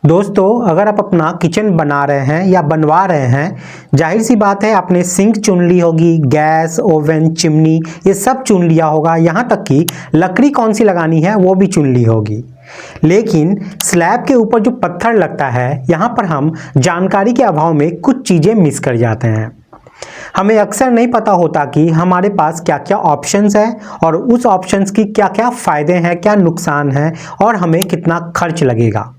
दोस्तों, अगर आप अपना किचन बना रहे हैं या बनवा रहे हैं, जाहिर सी बात है आपने सिंक चुन ली होगी, गैस, ओवन, चिमनी ये सब चुन लिया होगा। यहाँ तक कि लकड़ी कौन सी लगानी है वो भी चुन ली होगी। लेकिन स्लैब के ऊपर जो पत्थर लगता है, यहाँ पर हम जानकारी के अभाव में कुछ चीज़ें मिस कर जाते हैं। हमें अक्सर नहीं पता होता कि हमारे पास क्या क्या ऑप्शंस है और उस ऑप्शंस की क्या क्या फ़ायदे हैं, क्या नुकसान है और हमें कितना खर्च लगेगा।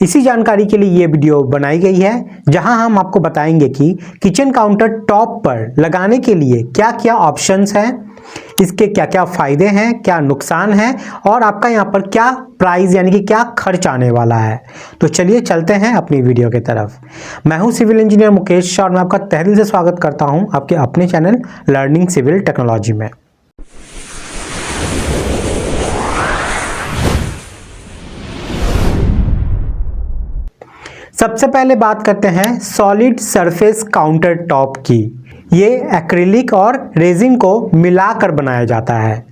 इसी जानकारी के लिए ये वीडियो बनाई गई है, जहां हम आपको बताएंगे कि किचन काउंटर टॉप पर लगाने के लिए क्या क्या ऑप्शंस हैं, इसके क्या क्या फ़ायदे हैं, क्या नुकसान है और आपका यहाँ पर क्या प्राइस यानी कि क्या खर्च आने वाला है। तो चलिए चलते हैं अपनी वीडियो की तरफ। मैं हूँ सिविल इंजीनियर मुकेश शाह और मैं आपका तहे दिल से स्वागत करता हूँ आपके अपने चैनल लर्निंग सिविल टेक्नोलॉजी में। सबसे पहले बात करते हैं सॉलिड सरफेस काउंटर टॉप की। ये एक्रिलिक और रेजिन को मिलाकर बनाया जाता है,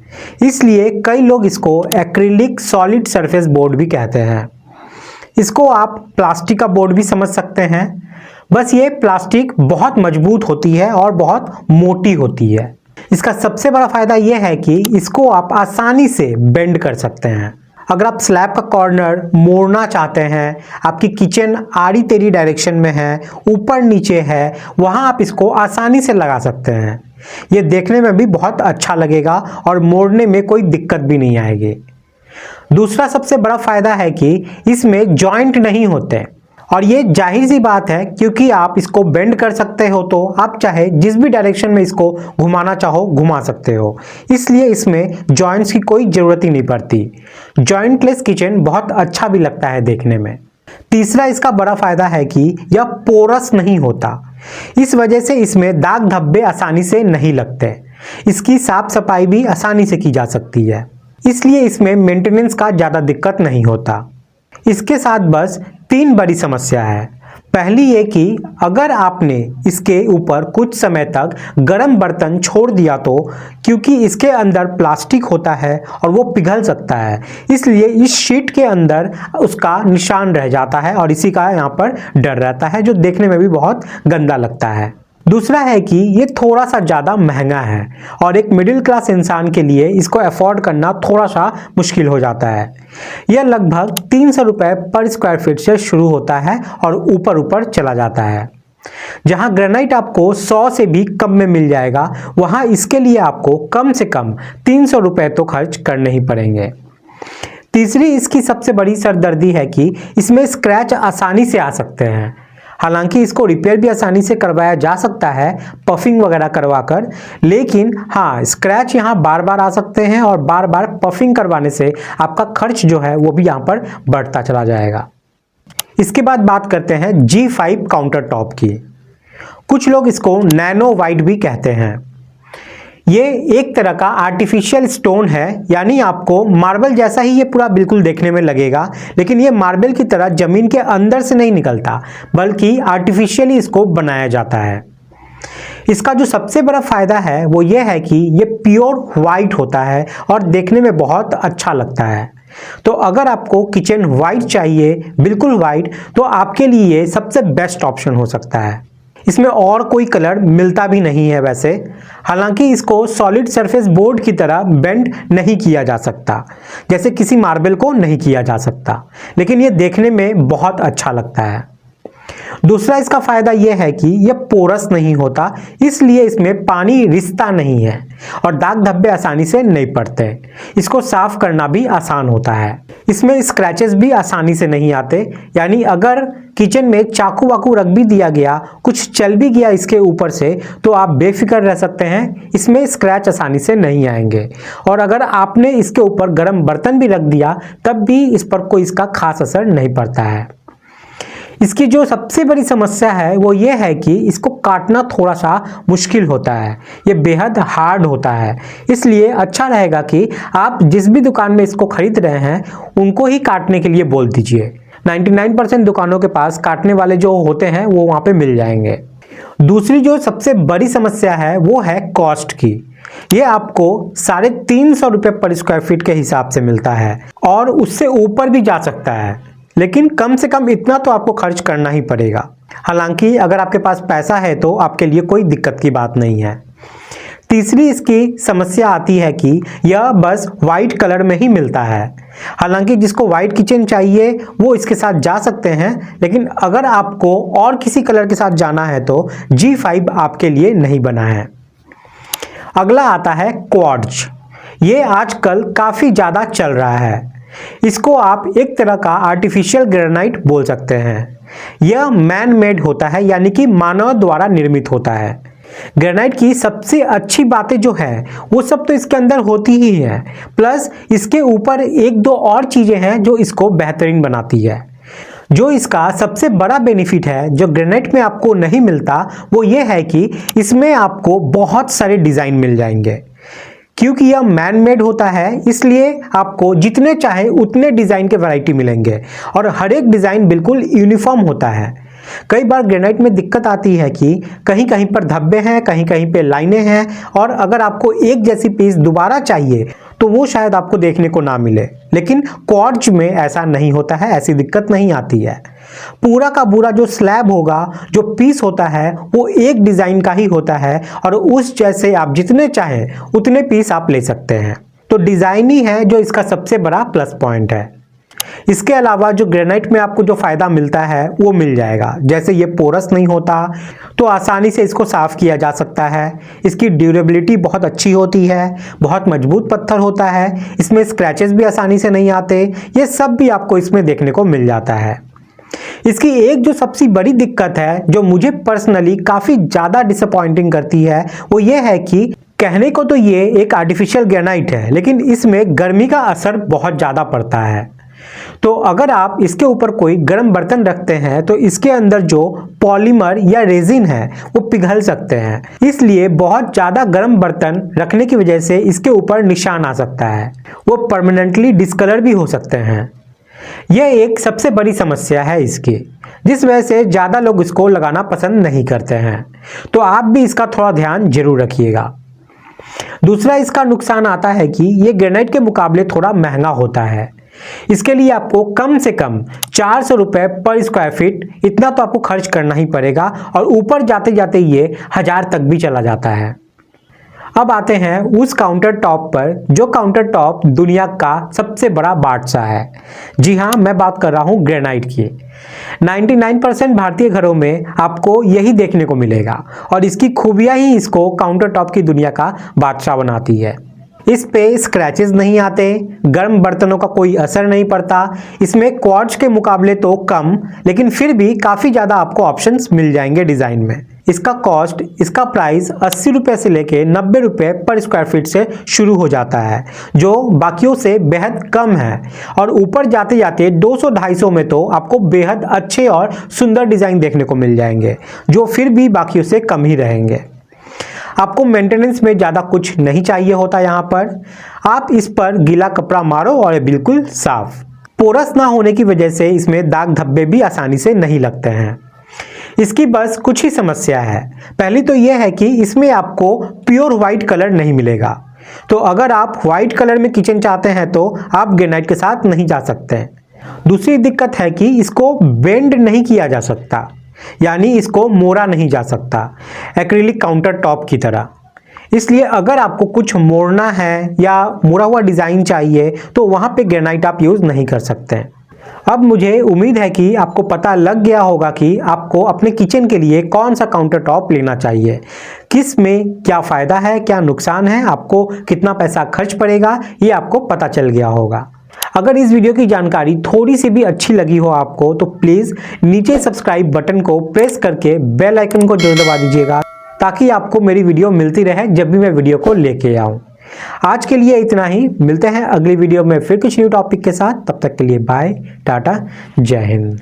इसलिए कई लोग इसको एक्रिलिक सॉलिड सरफेस बोर्ड भी कहते हैं। इसको आप प्लास्टिक का बोर्ड भी समझ सकते हैं, बस ये प्लास्टिक बहुत मजबूत होती है और बहुत मोटी होती है। इसका सबसे बड़ा फायदा यह है कि इसको आप आसानी से बेंड कर सकते हैं। अगर आप स्लैब का कॉर्नर मोड़ना चाहते हैं, आपकी किचन आड़ी टेढ़ी डायरेक्शन में है, ऊपर नीचे है, वहाँ आप इसको आसानी से लगा सकते हैं। ये देखने में भी बहुत अच्छा लगेगा और मोड़ने में कोई दिक्कत भी नहीं आएगी। दूसरा सबसे बड़ा फायदा है कि इसमें जॉइंट नहीं होते और ये जाहिर सी बात है, क्योंकि आप इसको बेंड कर सकते हो तो आप चाहे जिस भी डायरेक्शन में इसको घुमाना चाहो घुमा सकते हो, इसलिए इसमें जॉइंट्स की कोई ज़रूरत ही नहीं पड़ती। जॉइंटलेस किचन बहुत अच्छा भी लगता है देखने में। तीसरा इसका बड़ा फायदा है कि यह पोरस नहीं होता, इस वजह से इसमें दाग धब्बे आसानी से नहीं लगते। इसकी साफ सफाई भी आसानी से की जा सकती है, इसलिए इसमें मेंटेनेंस का ज़्यादा दिक्कत नहीं होता। इसके साथ बस 3 बड़ी समस्या है। पहली ये कि अगर आपने इसके ऊपर कुछ समय तक गर्म बर्तन छोड़ दिया तो, क्योंकि इसके अंदर प्लास्टिक होता है और वो पिघल सकता है, इसलिए इस शीट के अंदर उसका निशान रह जाता है और इसी का यहाँ पर डर रहता है, जो देखने में भी बहुत गंदा लगता है। दूसरा है कि ये थोड़ा सा ज़्यादा महंगा है और एक मिडिल क्लास इंसान के लिए इसको अफोर्ड करना थोड़ा सा मुश्किल हो जाता है। यह लगभग 300 रुपये पर स्क्वायर फीट से शुरू होता है और ऊपर ऊपर चला जाता है। जहां ग्रेनाइट आपको 100 से भी कम में मिल जाएगा, वहां इसके लिए आपको कम से कम 300 रुपये तो खर्च करने ही पड़ेंगे। तीसरी इसकी सबसे बड़ी सरदर्दी है कि इसमें स्क्रैच आसानी से आ सकते हैं। हालांकि इसको रिपेयर भी आसानी से करवाया जा सकता है पफिंग वगैरह करवाकर, लेकिन हाँ, स्क्रैच यहाँ बार बार आ सकते हैं और बार बार पफिंग करवाने से आपका खर्च जो है वो भी यहाँ पर बढ़ता चला जाएगा। इसके बाद बात करते हैं G5 काउंटर टॉप की। कुछ लोग इसको नैनो वाइट भी कहते हैं। ये एक तरह का आर्टिफिशियल स्टोन है, यानी आपको मार्बल जैसा ही ये पूरा बिल्कुल देखने में लगेगा, लेकिन ये मार्बल की तरह जमीन के अंदर से नहीं निकलता, बल्कि आर्टिफिशियली इसको बनाया जाता है। इसका जो सबसे बड़ा फायदा है वो ये है कि ये प्योर वाइट होता है और देखने में बहुत अच्छा लगता है। तो अगर आपको किचन वाइट चाहिए, बिल्कुल वाइट, तो आपके लिए ये सबसे बेस्ट ऑप्शन हो सकता है। इसमें और कोई कलर मिलता भी नहीं है वैसे, हालांकि इसको सॉलिड सरफेस बोर्ड की तरह बेंड नहीं किया जा सकता, जैसे किसी मार्बल को नहीं किया जा सकता, लेकिन ये देखने में बहुत अच्छा लगता है। दूसरा इसका फायदा यह है कि यह पोरस नहीं होता, इसलिए इसमें पानी रिसता नहीं है और दाग धब्बे आसानी से नहीं पड़ते। इसको साफ करना भी आसान होता है। इसमें स्क्रैचेस भी आसानी से नहीं आते, यानी अगर किचन में चाकू वाकू रख भी दिया गया, कुछ चल भी गया इसके ऊपर से, तो आप बेफिक्र रह सकते हैं, इसमें स्क्रैच आसानी से नहीं आएंगे। और अगर आपने इसके ऊपर गर्म बर्तन भी रख दिया, तब भी इस पर कोई इसका खास असर नहीं पड़ता है। इसकी जो सबसे बड़ी समस्या है वो ये है कि इसको काटना थोड़ा सा मुश्किल होता है, ये बेहद हार्ड होता है, इसलिए अच्छा रहेगा कि आप जिस भी दुकान में इसको खरीद रहे हैं उनको ही काटने के लिए बोल दीजिए। 99% दुकानों के पास काटने वाले जो होते हैं वो वहाँ पे मिल जाएंगे। दूसरी जो सबसे बड़ी समस्या है वो है कॉस्ट की। ये आपको 350 रुपये पर स्क्वायर फीट के हिसाब से मिलता है और उससे ऊपर भी जा सकता है। लेकिन कम से कम इतना तो आपको खर्च करना ही पड़ेगा। हालांकि अगर आपके पास पैसा है तो आपके लिए कोई दिक्कत की बात नहीं है। तीसरी इसकी समस्या आती है कि यह बस वाइट कलर में ही मिलता है। हालांकि जिसको वाइट किचन चाहिए वो इसके साथ जा सकते हैं, लेकिन अगर आपको और किसी कलर के साथ जाना है तो G5 आपके लिए नहीं बना है। अगला आता है क्वार्ट्ज। ये आजकल काफ़ी ज़्यादा चल रहा है। इसको आप एक तरह का आर्टिफिशियल ग्रेनाइट बोल सकते हैं। यह मैन मेड होता है, यानी कि मानव द्वारा निर्मित होता है। ग्रेनाइट की सबसे अच्छी बातें जो है वो सब तो इसके अंदर होती ही है, प्लस इसके ऊपर एक दो और चीज़ें हैं जो इसको बेहतरीन बनाती है। जो इसका सबसे बड़ा बेनिफिट है जो ग्रेनाइट में आपको नहीं मिलता वो ये है कि इसमें आपको बहुत सारे डिज़ाइन मिल जाएंगे। क्योंकि यह मैन मेड होता है इसलिए आपको जितने चाहे उतने डिज़ाइन के वैरायटी मिलेंगे और हर एक डिज़ाइन बिल्कुल यूनिफॉर्म होता है। कई बार ग्रेनाइट में दिक्कत आती है कि कहीं कहीं पर धब्बे हैं, कहीं कहीं पे लाइनें हैं, और अगर आपको एक जैसी पीस दोबारा चाहिए तो वो शायद आपको देखने को ना मिले। लेकिन क्वार्ट्ज में ऐसा नहीं होता है, ऐसी दिक्कत नहीं आती है। पूरा का पूरा जो स्लैब होगा, जो पीस होता है वो एक डिज़ाइन का ही होता है और उस जैसे आप जितने चाहें उतने पीस आप ले सकते हैं। तो डिज़ाइन ही है जो इसका सबसे बड़ा प्लस पॉइंट है। इसके अलावा जो ग्रेनाइट में आपको जो फ़ायदा मिलता है वो मिल जाएगा। जैसे ये पोरस नहीं होता तो आसानी से इसको साफ़ किया जा सकता है। इसकी ड्यूरेबिलिटी बहुत अच्छी होती है, बहुत मजबूत पत्थर होता है, इसमें स्क्रैचेस भी आसानी से नहीं आते। ये सब भी आपको इसमें देखने को मिल जाता है। इसकी एक जो सबसे बड़ी दिक्कत है जो मुझे पर्सनली काफ़ी ज़्यादा डिसअपॉइंटिंग करती है वो ये है कि कहने को तो ये एक आर्टिफिशियल ग्रेनाइट है, लेकिन इसमें गर्मी का असर बहुत ज़्यादा पड़ता है। तो अगर आप इसके ऊपर कोई गर्म बर्तन रखते हैं तो इसके अंदर जो पॉलीमर या रेजिन है वो पिघल सकते हैं। इसलिए बहुत ज़्यादा गर्म बर्तन रखने की वजह से इसके ऊपर निशान आ सकता है, वो परमानेंटली डिस्कलर भी हो सकते हैं। यह एक सबसे बड़ी समस्या है इसकी, जिस वजह से ज़्यादा लोग इसको लगाना पसंद नहीं करते हैं। तो आप भी इसका थोड़ा ध्यान जरूर रखिएगा। दूसरा इसका नुकसान आता है कि ये ग्रेनाइट के मुकाबले थोड़ा महंगा होता है। इसके लिए आपको कम से कम 400 रुपये पर स्क्वायर फीट इतना तो आपको खर्च करना ही पड़ेगा, और ऊपर जाते जाते ये 1000 तक भी चला जाता है। अब आते हैं उस काउंटर टॉप पर जो काउंटर टॉप दुनिया का सबसे बड़ा बादशाह है। जी हाँ, मैं बात कर रहा हूँ ग्रेनाइट की। 99% भारतीय घरों में आपको यही देखने को मिलेगा और इसकी खूबियाँ ही इसको काउंटर टॉप की दुनिया का बादशाह बनाती है। इस पे स्क्रैचेस नहीं आते, गर्म बर्तनों का कोई असर नहीं पड़ता। इसमें क्वार्ट्ज के मुकाबले तो कम, लेकिन फिर भी काफ़ी ज़्यादा आपको ऑप्शंस मिल जाएंगे डिज़ाइन में। इसका कॉस्ट, इसका प्राइस 80 रुपये से लेके 90 रुपये पर स्क्वायर फीट से शुरू हो जाता है, जो बाकियों से बेहद कम है। और ऊपर जाते जाते 200-250 में तो आपको बेहद अच्छे और सुंदर डिज़ाइन देखने को मिल जाएंगे, जो फिर भी बाकियों से कम ही रहेंगे। आपको मेंटेनेंस में ज़्यादा कुछ नहीं चाहिए होता। यहाँ पर आप इस पर गीला कपड़ा मारो और बिल्कुल साफ। पोरस ना होने की वजह से इसमें दाग धब्बे भी आसानी से नहीं लगते हैं। इसकी बस कुछ ही समस्या है। पहली तो यह है कि इसमें आपको प्योर वाइट कलर नहीं मिलेगा। तो अगर आप वाइट कलर में किचन चाहते हैं तो आप ग्रेनाइट के साथ नहीं जा सकते। दूसरी दिक्कत है कि इसको बेंड नहीं किया जा सकता, यानी इसको मोड़ा नहीं जा सकता एक्रिलिक काउंटर टॉप की तरह। इसलिए अगर आपको कुछ मोड़ना है या मुड़ा हुआ डिज़ाइन चाहिए तो वहाँ पे ग्रेनाइट आप यूज़ नहीं कर सकते। अब मुझे उम्मीद है कि आपको पता लग गया होगा कि आपको अपने किचन के लिए कौन सा काउंटर टॉप लेना चाहिए, किस में क्या फ़ायदा है, क्या नुकसान है, आपको कितना पैसा खर्च पड़ेगा, ये आपको पता चल गया होगा। अगर इस वीडियो की जानकारी थोड़ी सी भी अच्छी लगी हो आपको तो प्लीज़ नीचे सब्सक्राइब बटन को प्रेस करके बेल आइकन को जरूर दबा दीजिएगा, ताकि आपको मेरी वीडियो मिलती रहे जब भी मैं वीडियो को लेके आऊँ। आज के लिए इतना ही, मिलते हैं अगली वीडियो में फिर कुछ न्यू टॉपिक के साथ। तब तक के लिए बाय, टाटा, जय हिंद।